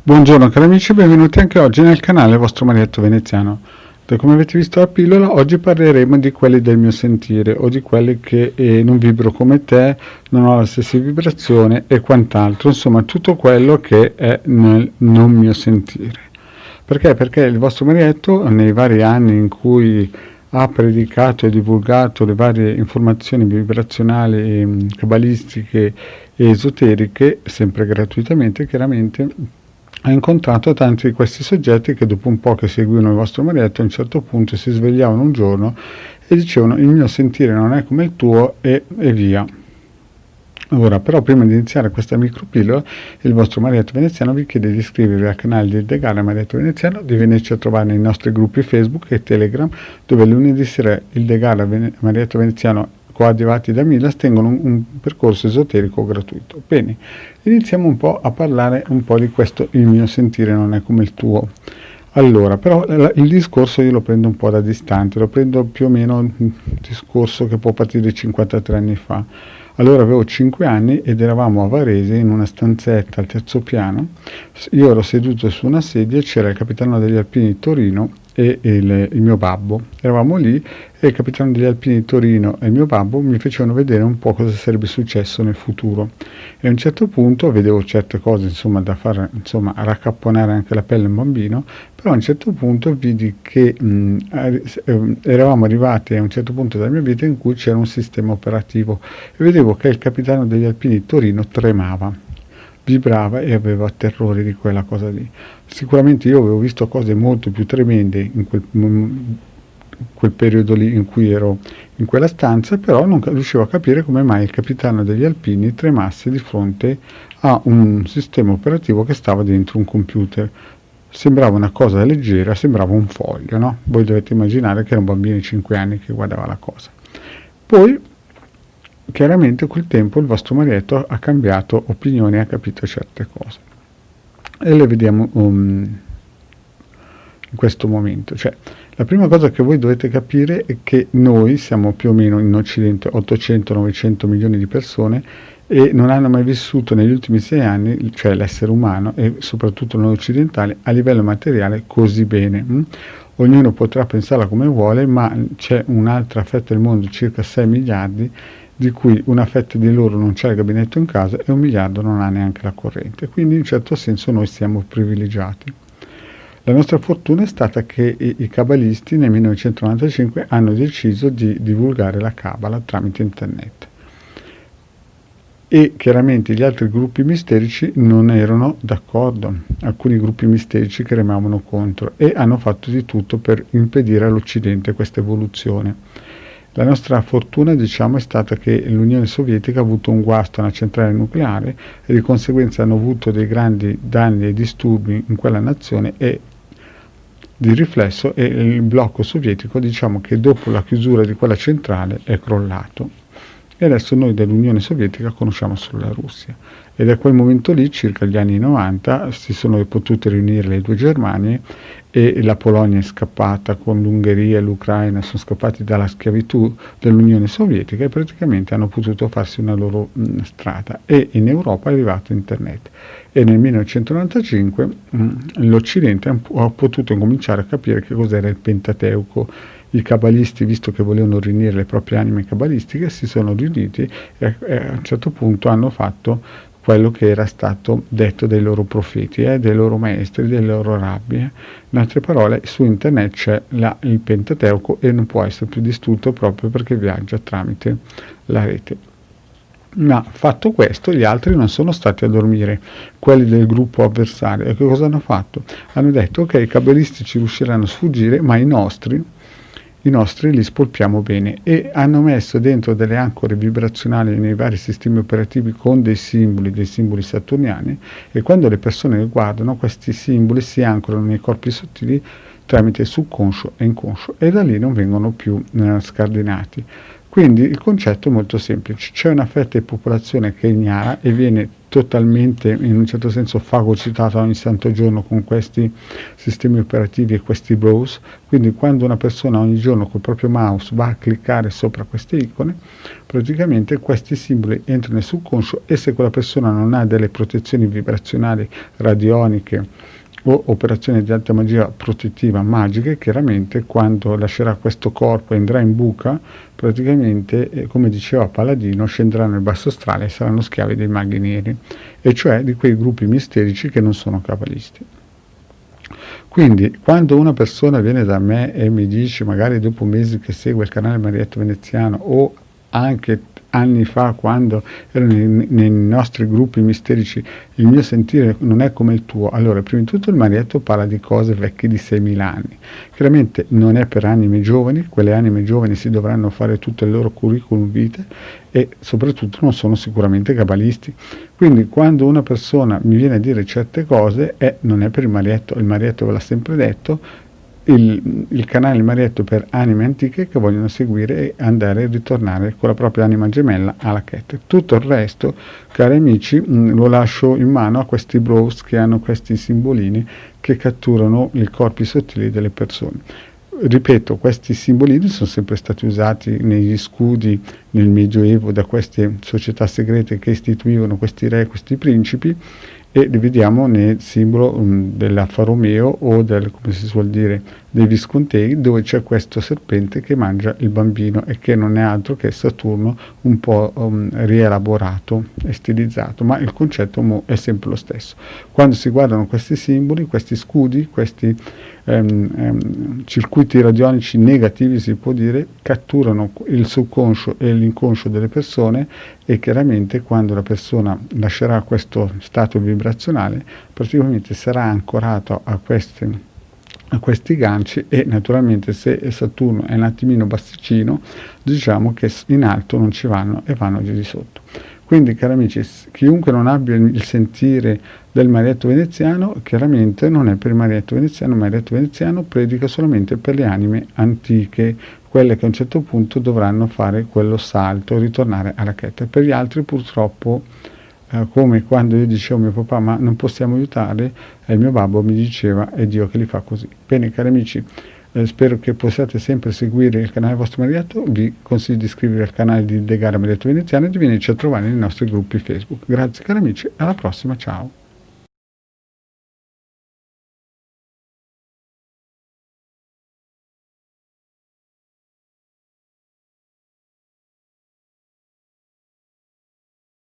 Buongiorno cari amici, benvenuti anche oggi nel canale vostro Marietto Veneziano. Come avete visto la pillola, oggi parleremo di quelli del mio sentire o di quelli che non vibro come te, non ho la stessa vibrazione e quant'altro, insomma tutto quello che è nel non mio sentire. Perché? Perché il vostro Marietto nei vari anni in cui ha predicato e divulgato le varie informazioni vibrazionali, cabalistiche e esoteriche, sempre gratuitamente chiaramente, ha incontrato tanti di questi soggetti che dopo un po' che seguivano il vostro Marietto a un certo punto si svegliavano un giorno e dicevano il mio sentire non è come il tuo e via. Ora, però, prima di iniziare questa micropillola, il vostro Marietto Veneziano vi chiede di iscrivervi al canale di Degara Marietto Veneziano, di venirci a trovare nei nostri gruppi Facebook e Telegram, dove lunedì sera il Degara Marietto Veneziano coadiuvati da Milas tengono un percorso esoterico gratuito. Bene, iniziamo un po' a parlare un po' di questo il mio sentire non è come il tuo. Allora, però il discorso io lo prendo un po' da distante, lo prendo più o meno un discorso che può partire 53 anni fa. Allora avevo 5 anni ed eravamo a Varese in una stanzetta al terzo piano, io ero seduto su una sedia e c'era il capitano degli Alpini di Torino e il mio babbo. Eravamo lì e il capitano degli Alpini di Torino e il mio babbo mi facevano vedere un po' cosa sarebbe successo nel futuro. E a un certo punto vedevo certe cose, insomma, da fare, insomma, raccapponare anche la pelle a un bambino, però a un certo punto vidi che eravamo arrivati a un certo punto della mia vita in cui c'era un sistema operativo e vedevo che il capitano degli Alpini di Torino tremava, vibrava e aveva terrore di quella cosa lì. Sicuramente io avevo visto cose molto più tremende in quel periodo lì in cui ero in quella stanza, però non riuscivo a capire come mai il capitano degli Alpini tremasse di fronte a un sistema operativo che stava dentro un computer. Sembrava una cosa leggera, sembrava un foglio, no? Voi dovete immaginare che era un bambino di 5 anni che guardava la cosa. Poi chiaramente col tempo il vostro Marietto ha cambiato opinione e ha capito certe cose e le vediamo in questo momento. Cioè, la prima cosa che voi dovete capire è che noi siamo più o meno in Occidente 800-900 milioni di persone e non hanno mai vissuto negli ultimi 6 anni, cioè l'essere umano e soprattutto noi occidentali, a livello materiale così bene. Ognuno potrà pensarla come vuole, ma c'è un'altra fetta del mondo, circa 6 miliardi, di cui una fetta di loro non c'è il gabinetto in casa e 1 miliardo non ha neanche la corrente. Quindi in un certo senso noi siamo privilegiati. La nostra fortuna è stata che i cabalisti nel 1995 hanno deciso di divulgare la Cabala tramite internet. E chiaramente gli altri gruppi misterici non erano d'accordo, alcuni gruppi misterici che remavano contro e hanno fatto di tutto per impedire all'Occidente questa evoluzione. La nostra fortuna, diciamo, è stata che l'Unione Sovietica ha avuto un guasto a una centrale nucleare e di conseguenza hanno avuto dei grandi danni e disturbi in quella nazione e di riflesso e il blocco sovietico, diciamo che dopo la chiusura di quella centrale è crollato. E adesso noi dell'Unione Sovietica conosciamo solo la Russia. E da quel momento lì, circa gli anni 90, si sono potute riunire le due Germanie e la Polonia è scappata con l'Ungheria e l'Ucraina, sono scappati dalla schiavitù dell'Unione Sovietica e praticamente hanno potuto farsi una loro strada. E in Europa è arrivato internet. E nel 1995 l'Occidente ha potuto cominciare a capire che cos'era il Pentateuco. I cabalisti, visto che volevano riunire le proprie anime cabalistiche, si sono riuniti e a un certo punto hanno fatto quello che era stato detto dai loro profeti, dai loro maestri, dai loro rabbi. In altre parole, su internet c'è il Pentateuco e non può essere più distrutto proprio perché viaggia tramite la rete. Ma fatto questo, gli altri non sono stati a dormire, quelli del gruppo avversario. E che cosa hanno fatto? Hanno detto, ok, i cabalisti ci riusciranno a sfuggire, ma i nostri li spolpiamo bene, e hanno messo dentro delle ancore vibrazionali nei vari sistemi operativi con dei simboli saturniani, e quando le persone li guardano questi simboli si ancorano nei corpi sottili tramite subconscio e inconscio e da lì non vengono più scardinati. Quindi il concetto è molto semplice: c'è una fetta di popolazione che è ignara e viene totalmente, in un certo senso, fagocitata ogni santo giorno con questi sistemi operativi e questi browse. Quindi quando una persona ogni giorno col proprio mouse va a cliccare sopra queste icone, praticamente questi simboli entrano nel subconscio, e se quella persona non ha delle protezioni vibrazionali, radioniche o operazioni di alta magia protettiva magiche, chiaramente quando lascerà questo corpo e andrà in buca, praticamente, come diceva Paladino, scenderanno nel basso astrale e saranno schiavi dei maghi neri, e cioè di quei gruppi misterici che non sono cabalisti. Quindi quando una persona viene da me e mi dice, magari dopo mesi che segue il canale Marietto Veneziano, o anche anni fa quando ero nei nostri gruppi misterici, il mio sentire non è come il tuo, allora prima di tutto il Marietto parla di cose vecchie di 6.000 anni. Chiaramente non è per anime giovani, quelle anime giovani si dovranno fare tutto il loro curriculum vitae, e soprattutto non sono sicuramente cabalisti. Quindi quando una persona mi viene a dire certe cose, non è per il Marietto ve l'ha sempre detto, il canale Marietto per anime antiche che vogliono seguire e andare e ritornare con la propria anima gemella alla Ket. Tutto il resto, cari amici, lo lascio in mano a questi bros che hanno questi simbolini che catturano i corpi sottili delle persone. Ripeto, questi simbolini sono sempre stati usati negli scudi nel Medioevo da queste società segrete che istituivano questi re, questi principi, e li vediamo nel simbolo dell'Alfa Romeo o come si suol dire, dei Viscontei, dove c'è questo serpente che mangia il bambino e che non è altro che Saturno un po' rielaborato e stilizzato, ma il concetto è sempre lo stesso. Quando si guardano questi simboli, questi scudi, questi circuiti radionici negativi, si può dire, catturano il subconscio e l'inconscio delle persone, e chiaramente quando la persona lascerà questo stato vibrazionale, praticamente sarà ancorato a questi ganci, e naturalmente se Saturno è un attimino bassicino, diciamo che in alto non ci vanno e vanno giù di sotto. Quindi, cari amici, chiunque non abbia il sentire del Marietto Veneziano, chiaramente non è per il Marietto Veneziano predica solamente per le anime antiche, quelle che a un certo punto dovranno fare quello salto, ritornare alla Ket. Per gli altri purtroppo, come quando io dicevo a mio papà ma non possiamo aiutare, e il mio babbo mi diceva è Dio che li fa così. Bene, cari amici, spero che possiate sempre seguire il canale vostro Marietto, vi consiglio di iscrivervi al canale di De Gara Marietto Veneziano e di venirci a trovare nei nostri gruppi Facebook. Grazie cari amici, alla prossima, ciao!